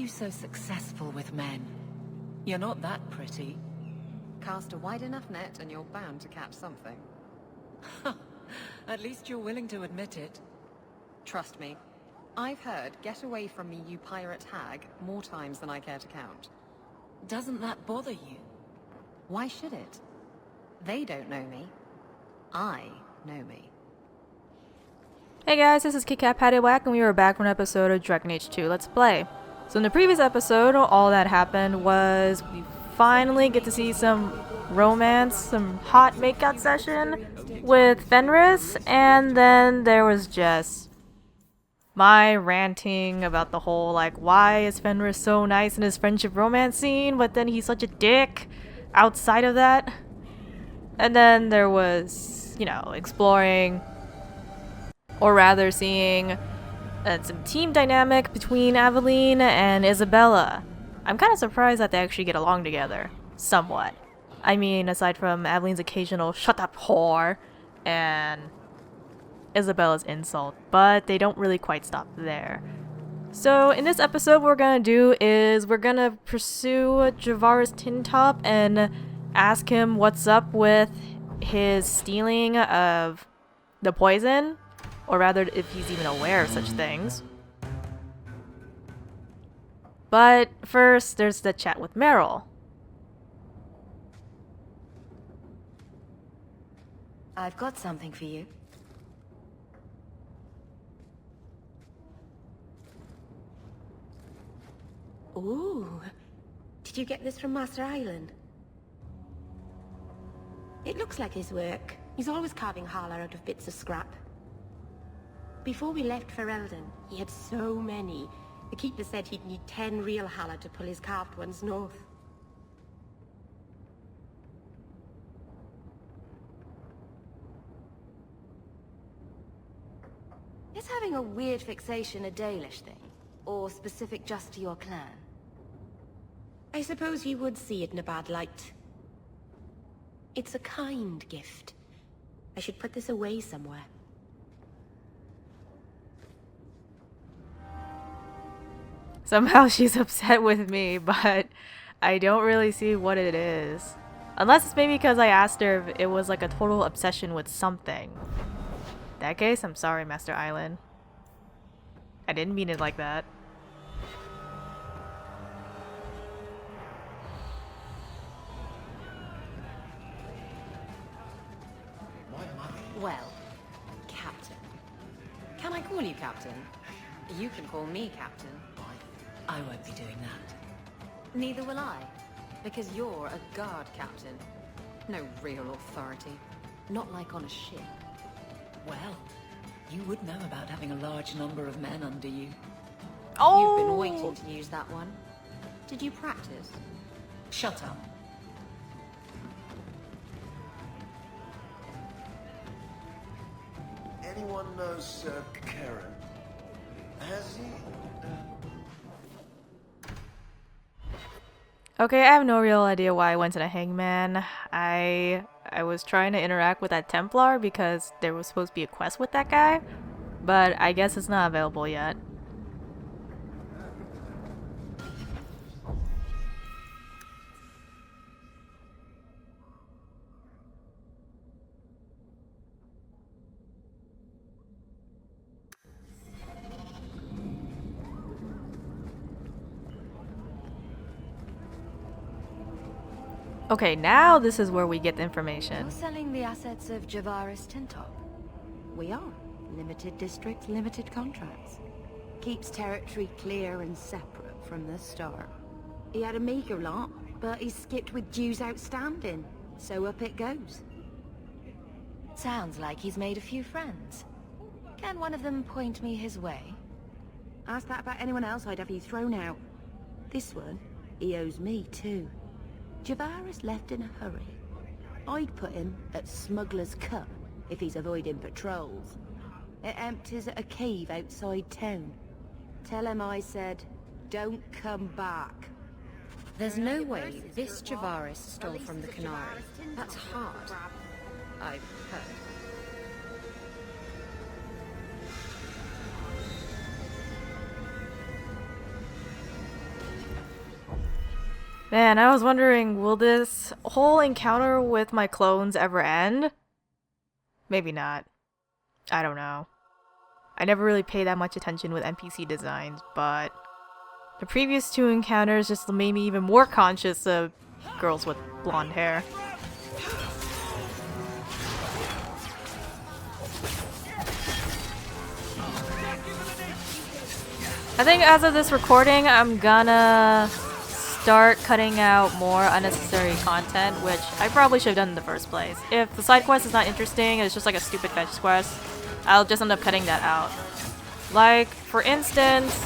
you so successful with men? You're not that pretty. Cast a wide enough net and you're bound to catch something. At least you're willing to admit it. Trust me. I've heard, "Get away from me, you pirate hag," more times than I care to count. Doesn't that bother you? Why should it? They don't know me. I know me. Hey guys, this is KitKat Patty Black, and we are back for an episode of Dragon Age 2 Let's Play. So in the previous episode, all that happened was we finally get to see some romance, some hot makeout session with Fenris, and then there was just my ranting about the whole, like, why is Fenris so nice in his friendship romance scene, but then he's such a dick outside of that. And then there was, you know, exploring, or rather seeing some team dynamic between Aveline and Isabela. I'm kind of surprised that they actually get along together, somewhat. I mean, aside from Aveline's occasional "shut up, whore" and Isabela's insult, but they don't really quite stop there. So in this episode, what we're gonna do is we're gonna pursue Javaris Tintop and ask him what's up with his stealing of the poison, or rather if he's even aware of such things. But first, there's the chat with Merrill. I've got something for you. Ooh, did you get this from Master Island? It looks like his work. He's always carving Hala out of bits of scrap. Before we left for Eldon, he had so many. The Keeper said he'd need 10 real Hala to pull his carved ones north. Is having a weird fixation a Dalish thing? Or specific just to your clan? I suppose you would see it in a bad light. It's a kind gift. I should put this away somewhere. Somehow she's upset with me, but I don't really see what it is. Unless it's maybe because I asked her if it was like a total obsession with something. In that case, I'm sorry, Master Island. I didn't mean it like that. Well, Captain. Can I call you Captain? You can call me Captain. I won't be doing that. Neither will I, because you're a guard captain. No real authority. Not like on a ship. Well, you would know about having a large number of men under you. You've been waiting to use that one. Did you practice? Shut up. Anyone knows Sir Karen? Has he? Okay, I have no real idea why I went to the Hangman. I was trying to interact with that Templar because there was supposed to be a quest with that guy, but I guess it's not available yet. Okay, now this is where we get the information. You're selling the assets of Javaris Tintop. We are. Limited districts, limited contracts. Keeps territory clear and separate from the start. He had a meager lot, but he skipped with dues outstanding. So up it goes. Sounds like he's made a few friends. Can one of them point me his way? Ask that about anyone else, I'd have you thrown out. This one, he owes me too. Javaris left in a hurry. I'd put him at Smuggler's Cut if he's avoiding patrols. It empties at a cave outside town. Tell him I said, don't come back. There's no way this Javaris stole from the Canary. That's hard. I've heard. Man, I was wondering, will this whole encounter with my clones ever end? Maybe not. I don't know. I never really pay that much attention with NPC designs, but the previous two encounters just made me even more conscious of girls with blonde hair. I think as of this recording, I'm gonna start cutting out more unnecessary content, which I probably should have done in the first place. If the side quest is not interesting, it's just like a stupid fetch quest, I'll just end up cutting that out. Like, for instance,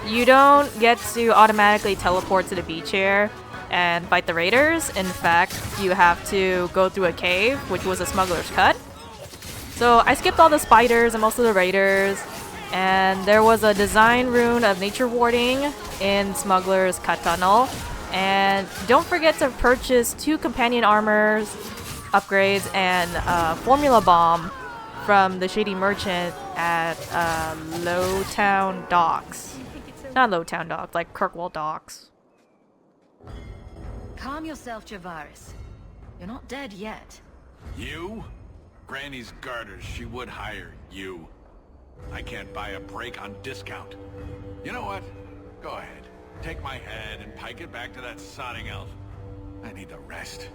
you don't get to automatically teleport to the beach here and fight the raiders. In fact, you have to go through a cave, which was a smuggler's cut. So I skipped all the spiders and most of the raiders, and there was a design rune of nature warding in Smuggler's Cut Tunnel. And don't forget to purchase 2 companion armors, upgrades, and formula bomb from the Shady Merchant at Lowtown Docks. Not Lowtown Docks, like Kirkwall Docks. Calm yourself, Javaris. You're not dead yet. You? Granny's garters, she would hire you. I can't buy a break on discount. You know what? Go ahead. Take my head and pike it back to that sodding elf. I need the rest.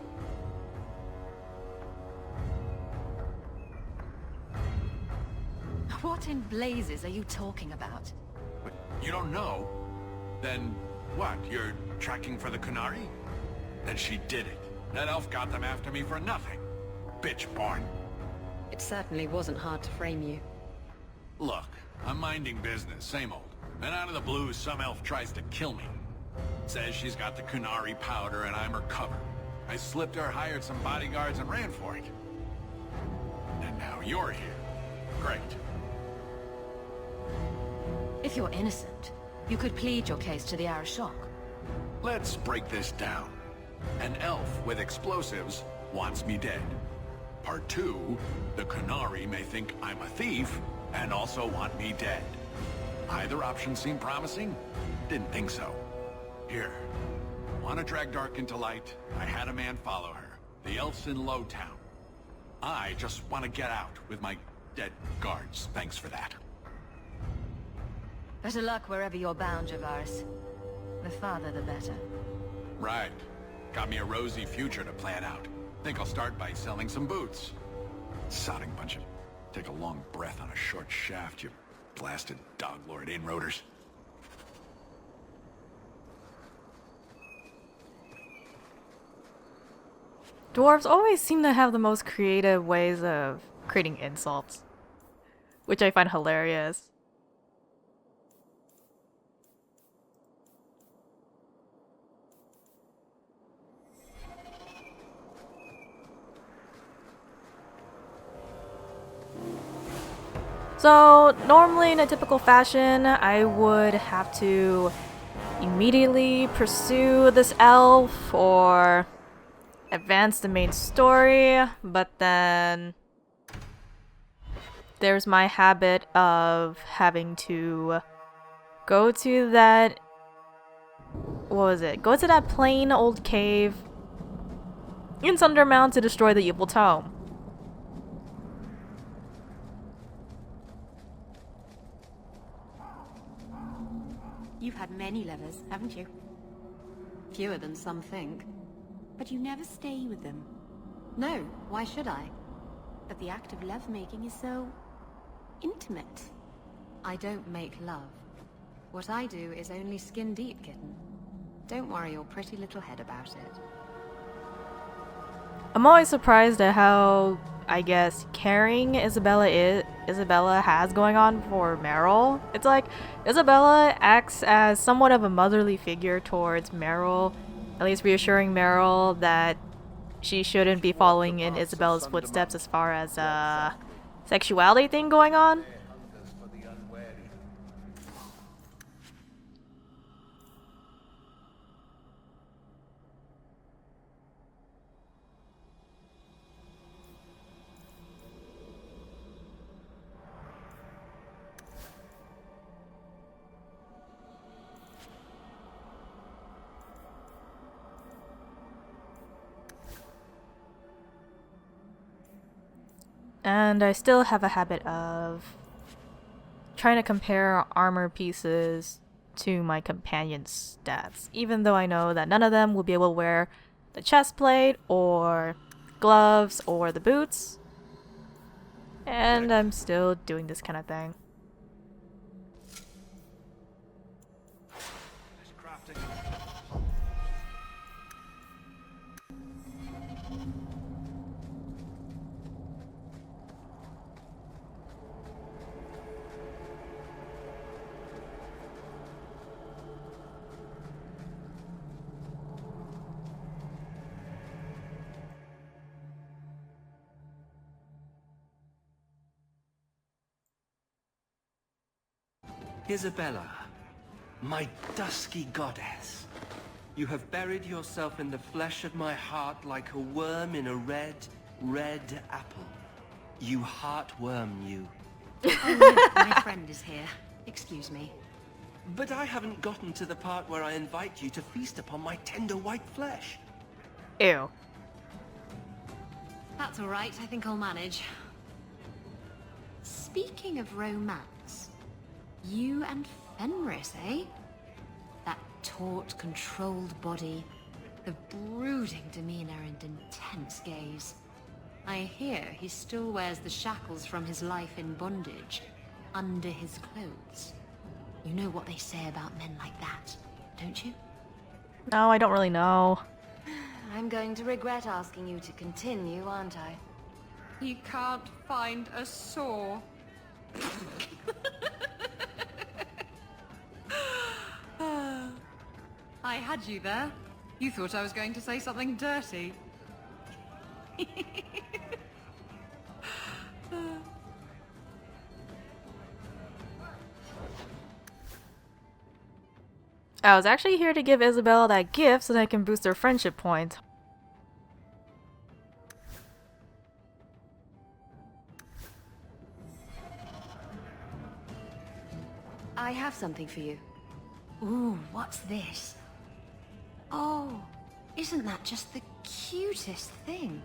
What in blazes are you talking about? But you don't know? Then what? You're tracking for the Qunari? Then she did it. That elf got them after me for nothing. Bitch born. It certainly wasn't hard to frame you. Look, I'm minding business, same old. Then out of the blue, some elf tries to kill me. Says she's got the Qunari powder and I'm her cover. I slipped her, hired some bodyguards, and ran for it. And now you're here. Great. If you're innocent, you could plead your case to the Arashok. Let's break this down. An elf with explosives wants me dead. Part 2, the Qunari may think I'm a thief and also want me dead. Either option seemed promising? Didn't think so. Here. Want to drag Dark into light? I had a man follow her. The elf's in Lowtown. I just want to get out with my dead guards. Thanks for that. Better luck wherever you're bound, Javaris. The farther the better. Right. Got me a rosy future to plan out. Think I'll start by selling some boots. Sodding bunch of... Take a long breath on a short shaft, you blasted dog-lord inroaders. Dwarves always seem to have the most creative ways of creating insults, which I find hilarious. So, normally in a typical fashion, I would have to immediately pursue this elf or advance the main story, but then there's my habit of having to go to that... what was it? Go to that plain old cave in Sundermount to destroy the evil tome. You've had many lovers, haven't you? Fewer than some think. But you never stay with them. No, why should I? But the act of lovemaking is so... intimate. I don't make love. What I do is only skin deep, kitten. Don't worry your pretty little head about it. I'm always surprised at how, I guess, caring Isabela has going on for Merrill. It's like, Isabela acts as somewhat of a motherly figure towards Merrill, at least reassuring Merrill that she shouldn't be following in Isabela's footsteps as far as sexuality thing going on. And I still have a habit of trying to compare armor pieces to my companion's stats, even though I know that none of them will be able to wear the chest plate or gloves or the boots. And I'm still doing this kind of thing. Isabela, my dusky goddess, you have buried yourself in the flesh of my heart like a worm in a red, red apple. You heartworm, you. Oh, no, my friend is here. Excuse me. But I haven't gotten to the part where I invite you to feast upon my tender white flesh. Ew. That's all right. I think I'll manage. Speaking of romance, you and Fenris, eh? That taut, controlled body, the brooding demeanor and intense gaze. I hear he still wears the shackles from his life in bondage under his clothes. You know what they say about men like that, don't you? No, I don't really know. I'm going to regret asking you to continue, aren't I? He can't find a saw. I had you there. You thought I was going to say something dirty. I was actually here to give Isabela that gift so that I can boost her friendship points. I have something for you. Ooh, what's this? Oh, isn't that just the cutest thing?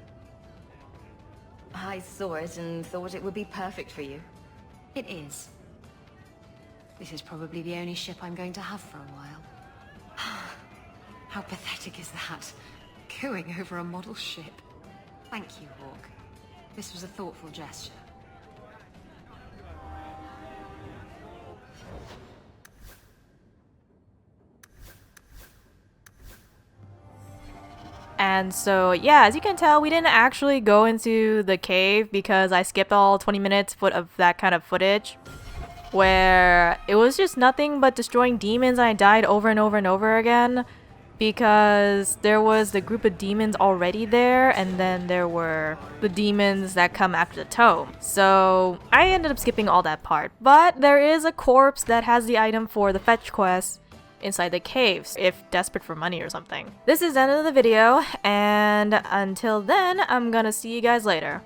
I saw it and thought it would be perfect for you. It is. This is probably the only ship I'm going to have for a while. How pathetic is that? Going over a model ship. Thank you, Hawke. This was a thoughtful gesture. And so, yeah, as you can tell, we didn't actually go into the cave because I skipped all 20 minutes of that kind of footage where it was just nothing but destroying demons and I died over and over and over again because there was the group of demons already there and then there were the demons that come after the tome. So I ended up skipping all that part. But there is a corpse that has the item for the fetch quest inside the caves if desperate for money or something. This is the end of the video, and until then, I'm gonna see you guys later.